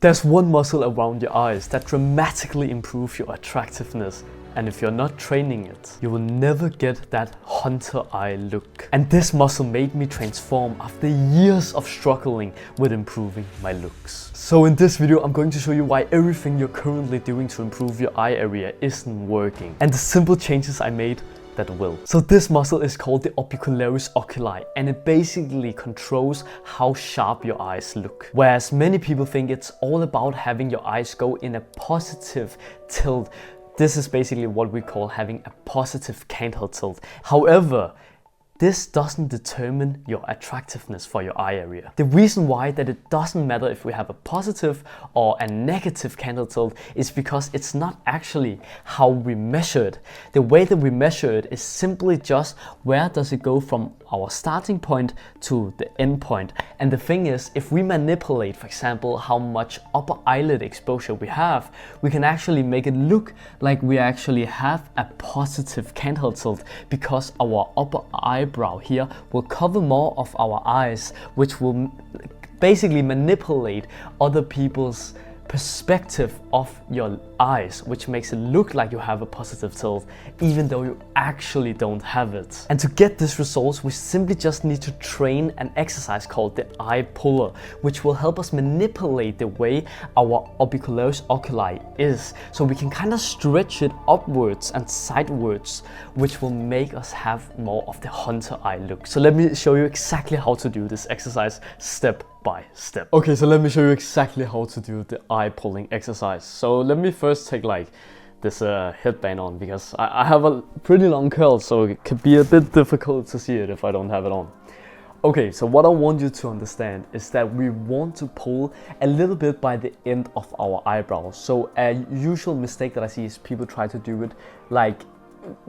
There's one muscle around your eyes that dramatically improves your attractiveness. And if you're not training it, you will never get that hunter eye look. And this muscle made me transform after years of struggling with improving my looks. So in this video, I'm going to show you why everything you're currently doing to improve your eye area isn't working, and the simple changes I made that will. So this muscle is called the orbicularis oculi, and it basically controls how sharp your eyes look. Whereas many people think it's all about having your eyes go in a positive tilt. This is basically what we call having a positive canthal tilt. However, this doesn't determine your attractiveness for your eye area. The reason why that it doesn't matter if we have a positive or a negative canthal tilt is because it's not actually how we measure it. The way that we measure it is simply just where does it go from our starting point to the end point. And the thing is, if we manipulate, for example, how much upper eyelid exposure we have, we can actually make it look like we actually have a positive canthal tilt, because our upper eyebrow here will cover more of our eyes, which will basically manipulate other people's perspective of your eyes, which makes it look like you have a positive tilt even though you actually don't have it. And to get this results, we simply just need to train an exercise called the eye puller, which will help us manipulate the way our orbicularis oculi is, so we can kind of stretch it upwards and sidewards, which will make us have more of the hunter eye look. So let me show you exactly how to do this exercise step by step. Okay, so let me show you exactly how to do the eye pulling exercise. So let me first take like this headband on, because I have a pretty long curl, so it could be a bit difficult to see it if I don't have it on. Okay, so what I want you to understand is that we want to pull a little bit by the end of our eyebrows. So a usual mistake that I see is people try to do it like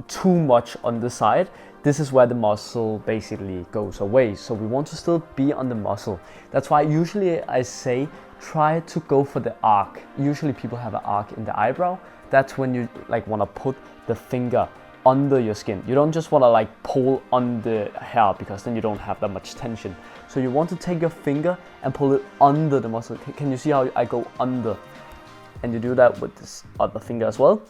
too much on the side. This is where the muscle basically goes away. So we want to still be on the muscle. That's why usually I say try to go for the arc. Usually people have an arc in the eyebrow. That's when you like want to put the finger under your skin. You don't just want to like pull on the hair, because then you don't have that much tension. So you want to take your finger and pull it under the muscle. Can you see how I go under? And you do that with this other finger as well.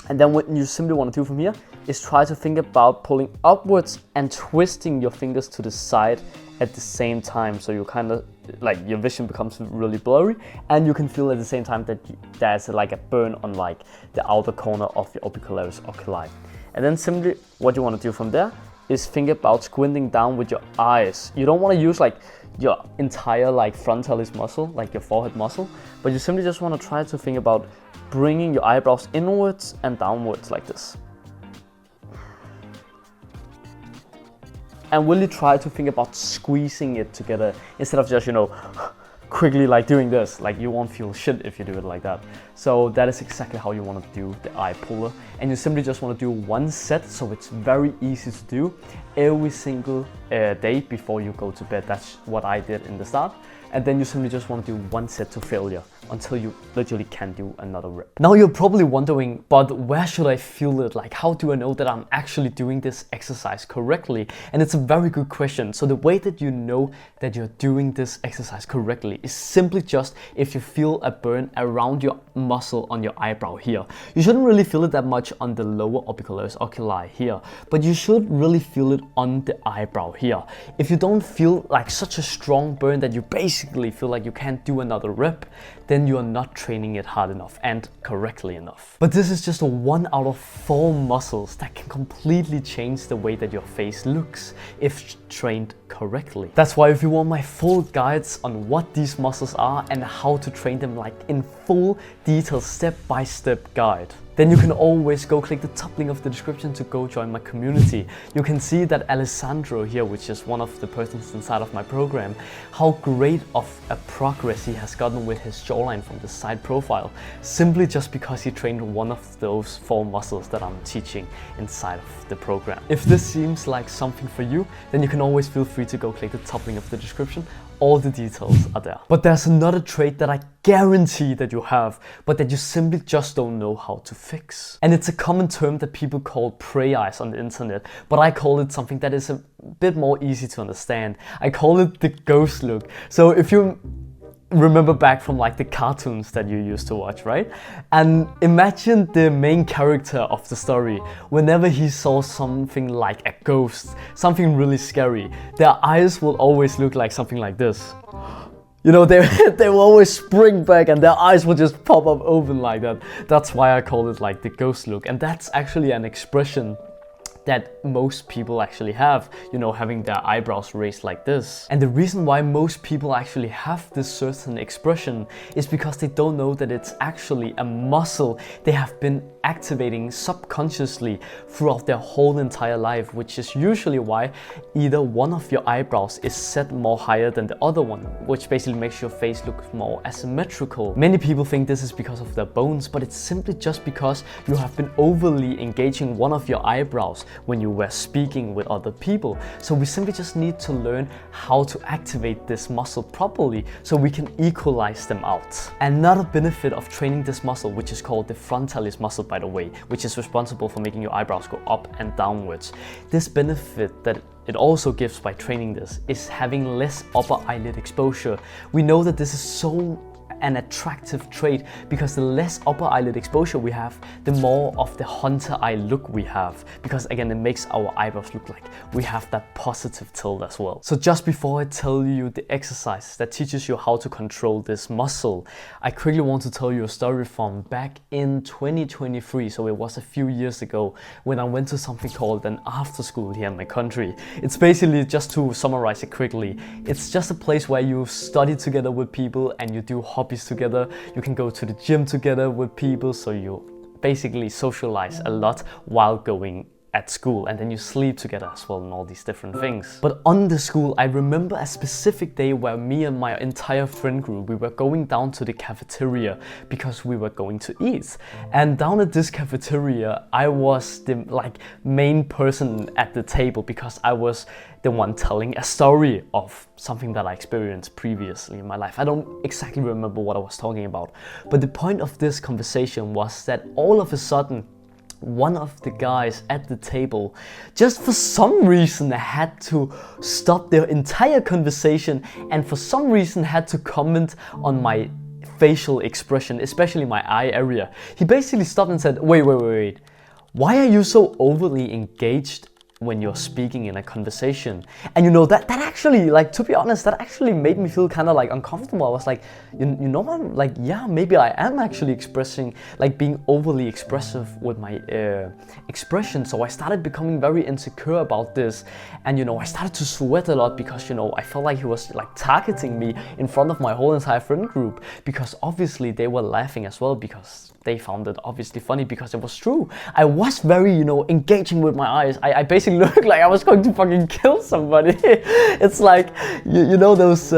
And then what you simply want to do from here is try to think about pulling upwards and twisting your fingers to the side at the same time. So you kind of like your vision becomes really blurry, and you can feel at the same time that there's like a burn on like the outer corner of your orbicularis oculi. And then simply what you want to do from there is think about squinting down with your eyes. You don't want to use like your entire like frontalis muscle, like your forehead muscle, but you simply just want to try to think about bringing your eyebrows inwards and downwards like this. And really try to think about squeezing it together instead of just, you know, quickly like doing this. Like you won't feel shit if you do it like that. So that is exactly how you want to do the eye puller. And you simply just want to do one set, so it's very easy to do every single day before you go to bed. That's what I did in the start. And then you simply just want to do one set to failure until you literally can't do another rep. Now you're probably wondering, but where should I feel it? Like, how do I know that I'm actually doing this exercise correctly? And it's a very good question. So the way that you know that you're doing this exercise correctly is simply just if you feel a burn around your muscle on your eyebrow here. You shouldn't really feel it that much on the lower orbicularis oculi here, but you should really feel it on the eyebrow here. If you don't feel like such a strong burn that you basically feel like you can't do another rep, then you are not training it hard enough and correctly enough. But this is just 1 out of 4 muscles that can completely change the way that your face looks if trained correctly. That's why if you want my full guides on what these muscles are and how to train them like in full detail step-by-step guide, then you can always go click the top link of the description to go join my community. You can see that Alessandro here, which is one of the persons inside of my program, how great of a progress he has gotten with his jawline from the side profile, simply just because he trained one of those 4 muscles that I'm teaching inside of the program. If this seems like something for you, then you can always feel free to go click the top link of the description. All the details are there. But there's another trait that I guarantee that you have, but that you simply just don't know how to fix. And it's a common term that people call prey eyes on the internet, but I call it something that is a bit more easy to understand. I call it the ghost look. So if you remember back from like the cartoons that you used to watch, right? And imagine the main character of the story, whenever he saw something like a ghost, something really scary, their eyes will always look like something like this. You know, they will always spring back and their eyes will just pop up open like that. That's why I call it like the ghost look. And that's actually an expression that most people actually have, you know, having their eyebrows raised like this. And the reason why most people actually have this certain expression is because they don't know that it's actually a muscle they have been activating subconsciously throughout their whole entire life, which is usually why either one of your eyebrows is set more higher than the other one, which basically makes your face look more asymmetrical. Many people think this is because of their bones, but it's simply just because you have been overly engaging one of your eyebrows when you were speaking with other people. So we simply just need to learn how to activate this muscle properly so we can equalize them out. Another benefit of training this muscle, which is called the frontalis muscle, by the way, which is responsible for making your eyebrows go up and downwards. This benefit that it also gives by training this is having less upper eyelid exposure. We know that this is so an attractive trait because the less upper eyelid exposure we have, the more of the hunter eye look we have, because again it makes our eyebrows look like we have that positive tilt as well. So just before I tell you the exercise that teaches you how to control this muscle, I quickly want to tell you a story from back in 2023, so it was a few years ago, when I went to something called an after school here in my country. It's basically, just to summarize it quickly, it's just a place where you study together with people and you do hobbies together. You can go to the gym together with people, so you basically socialize a lot while going at school, and then you sleep together as well and all these different things. But on the school, I remember a specific day where me and my entire friend group, we were going down to the cafeteria because we were going to eat. And down at this cafeteria, I was the main person at the table because I was the one telling a story of something that I experienced previously in my life. I don't exactly remember what I was talking about, but the point of this conversation was that all of a sudden, one of the guys at the table just for some reason had to stop their entire conversation and for some reason had to comment on my facial expression, especially my eye area. He basically stopped and said, wait, why are you so overly engaged when you're speaking in a conversation? And you know, that actually, like, to be honest, that actually made me feel kind of like uncomfortable. I was like, you know, I'm like, yeah, maybe I am actually expressing, like being overly expressive with my expression. So I started becoming very insecure about this. And you know, I started to sweat a lot because, you know, I felt like he was like targeting me in front of my whole entire friend group, because obviously they were laughing as well because they found it obviously funny because it was true. I was very, you know, engaging with my eyes. I basically looked like I was going to fucking kill somebody. It's like, you know those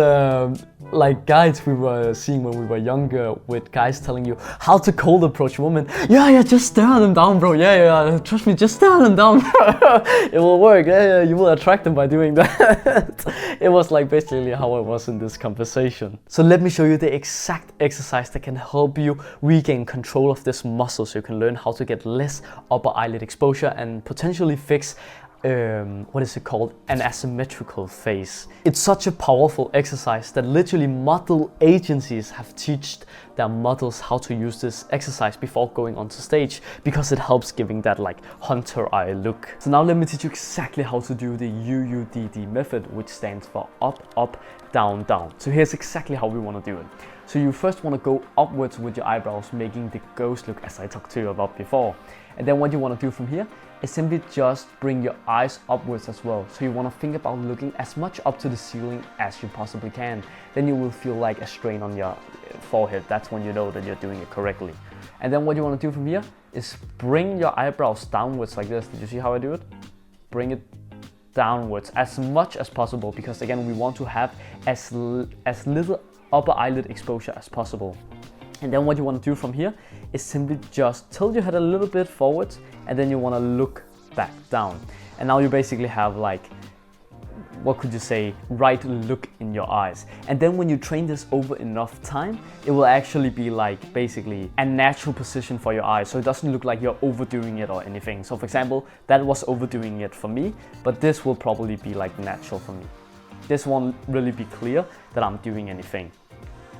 like guides we were seeing when we were younger, with guys telling you how to cold approach women. Yeah, just stare them down, bro. Yeah, trust me, just stare them down, bro. It will work. Yeah, you will attract them by doing that. It was like basically how I was in this conversation. So let me show you the exact exercise that can help you regain control of this muscle so you can learn how to get less upper eyelid exposure and potentially fix what is it called? An asymmetrical face. It's such a powerful exercise that literally model agencies have taught their models how to use this exercise before going onto stage, because it helps giving that like hunter eye look. So now let me teach you exactly how to do the UUDD method, which stands for up, down, down. So here's exactly how we want to do it. So you first want to go upwards with your eyebrows, making the ghost look as I talked to you about before. And then what you want to do from here is simply just bring your eyes upwards as well. So you want to think about looking as much up to the ceiling as you possibly can. Then you will feel like a strain on your forehead. That's when you know that you're doing it correctly. And then what you want to do from here is bring your eyebrows downwards like this. Did you see how I do it? Bring it downwards as much as possible, because again, we want to have as little upper eyelid exposure as possible. And then what you want to do from here is simply just tilt your head a little bit forward, and then you want to look back down. And now you basically have like, what could you say, right look in your eyes. And then when you train this over enough time, it will actually be like basically a natural position for your eyes. So it doesn't look like you're overdoing it or anything. So for example, that was overdoing it for me, but this will probably be like natural for me. This won't really be clear that I'm doing anything.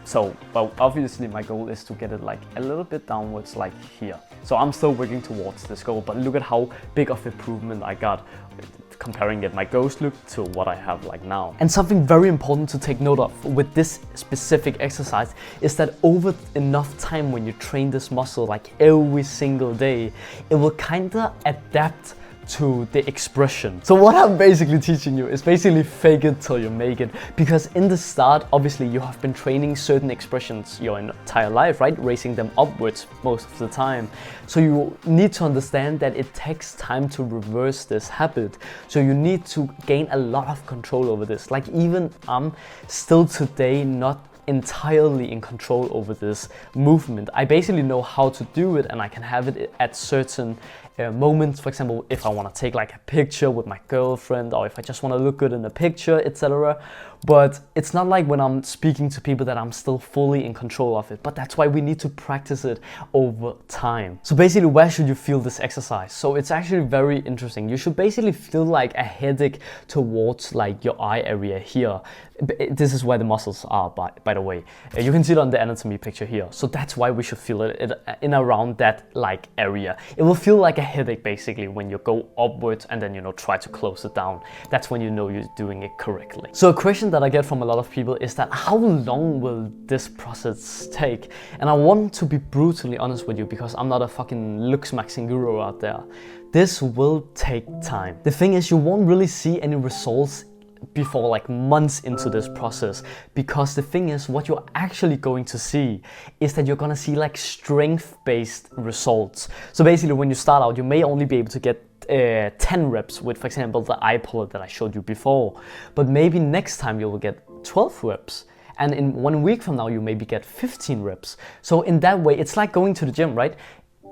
So, well, obviously my goal is to get it like a little bit downwards, like here. So I'm still working towards this goal, but look at how big of improvement I got comparing my ghost look to what I have like now. And something very important to take note of with this specific exercise is that over enough time, when you train this muscle like every single day, it will kinda adapt to the expression. So what I'm basically teaching you is basically fake it till you make it, because in the start, obviously you have been training certain expressions your entire life, right? Raising them upwards most of the time. So you need to understand that it takes time to reverse this habit. So you need to gain a lot of control over this. Like even I'm still today not entirely in control over this movement. I basically know how to do it, and I can have it at certain moments. For example, if I want to take like a picture with my girlfriend, or if I just want to look good in a picture, etc. But it's not like when I'm speaking to people that I'm still fully in control of it. But that's why we need to practice it over time. So basically, where should you feel this exercise? So it's actually very interesting. You should basically feel like a headache towards like your eye area here. This is where the muscles are, by the way. You can see it on the anatomy picture here. So that's why we should feel it in around that like area. It will feel like a headache basically when you go upwards and then, you know, try to close it down. That's when you know you're doing it correctly. So a question that I get from a lot of people is that how long will this process take? And I want to be brutally honest with you, because I'm not a fucking looksmaxxing guru out there. This will take time. The thing is, you won't really see any results before like months into this process, because the thing is, what you're actually going to see is that you're gonna see like strength-based results. So basically, when you start out, you may only be able to get 10 reps with, for example, the eye puller that I showed you before, but maybe next time you will get 12 reps. And in 1 week from now, you maybe get 15 reps. So in that way, it's like going to the gym, right?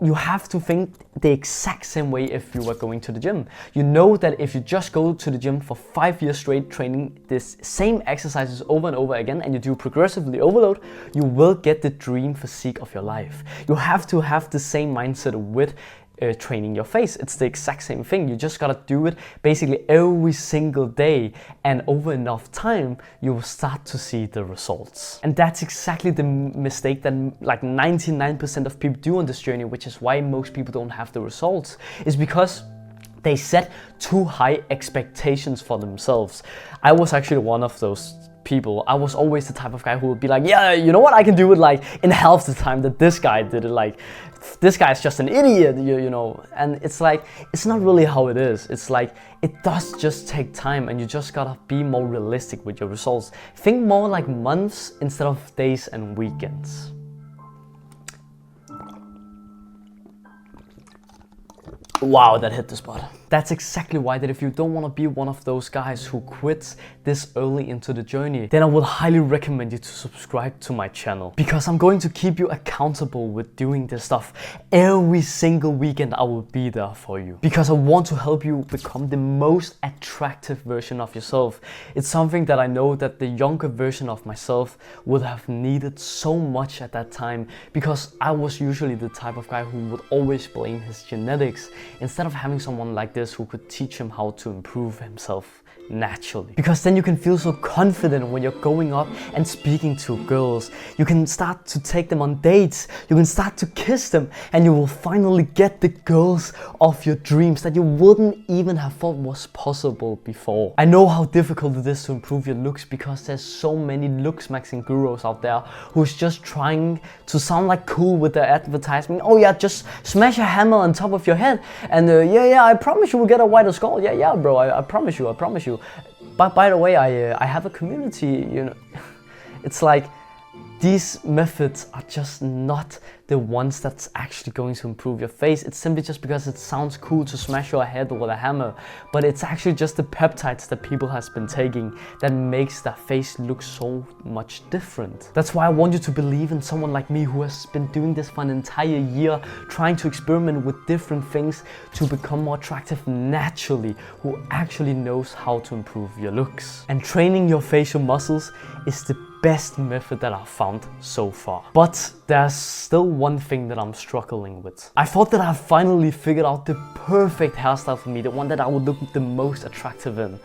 You have to think the exact same way if you were going to the gym. You know that if you just go to the gym for 5 years straight, training this same exercises over and over again, and you do progressively overload, you will get the dream physique of your life. You have to have the same mindset with training your face. It's the exact same thing. You just gotta do it basically every single day, and over enough time you will start to see the results. And that's exactly the mistake that like 99% of people do on this journey, which is why most people don't have the results, is because they set too high expectations for themselves. I was actually one of those people. I was always the type of guy who would be like, yeah, you know what, I can do it like in half the time that this guy did it. Like, this guy's just an idiot, you know. And it's like, it's not really how it is. It's like, it does just take time, and you just gotta be more realistic with your results. Think more like months instead of days and weekends. Wow, that hit the spot. That's exactly why, that if you don't want to be one of those guys who quits this early into the journey, then I would highly recommend you to subscribe to my channel, because I'm going to keep you accountable with doing this stuff. Every single weekend I will be there for you, because I want to help you become the most attractive version of yourself. It's something that I know that the younger version of myself would have needed so much at that time, because I was usually the type of guy who would always blame his genetics, instead of having someone like this who could teach him how to improve himself naturally. Because then you can feel so confident when you're going up and speaking to girls. You can start to take them on dates, you can start to kiss them, and you will finally get the girls of your dreams that you wouldn't even have thought was possible before. I know how difficult it is to improve your looks, because there's so many looksmaxxing gurus out there who's just trying to sound like cool with their advertisement. Oh yeah, just smash a hammer on top of your head, and yeah, I promise you will get a whiter skull. Yeah, bro, I promise you. But by the way, I have a community, you know. It's like, these methods are just not the ones that's actually going to improve your face. It's simply just because it sounds cool to smash your head with a hammer, but it's actually just the peptides that people has been taking that makes their face look so much different. That's why I want you to believe in someone like me, who has been doing this for an entire year, trying to experiment with different things to become more attractive naturally, who actually knows how to improve your looks. And training your facial muscles is the best method that I've found so far. But there's still one thing that I'm struggling with. I thought that I finally figured out the perfect hairstyle for me, the one that I would look the most attractive in.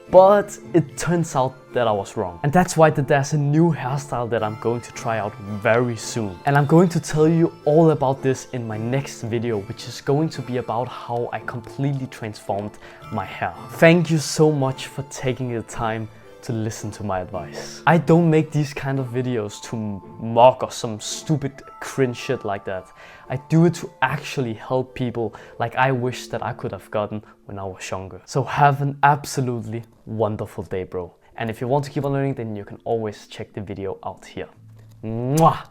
But it turns out that I was wrong. And that's why there's a new hairstyle that I'm going to try out very soon. And I'm going to tell you all about this in my next video, which is going to be about how I completely transformed my hair. Thank you so much for taking the time to listen to my advice. I don't make these kind of videos to mock or some stupid cringe shit like that. I do it to actually help people like I wish that I could have gotten when I was younger. So have an absolutely wonderful day, bro. And if you want to keep on learning, then you can always check the video out here. Mwah!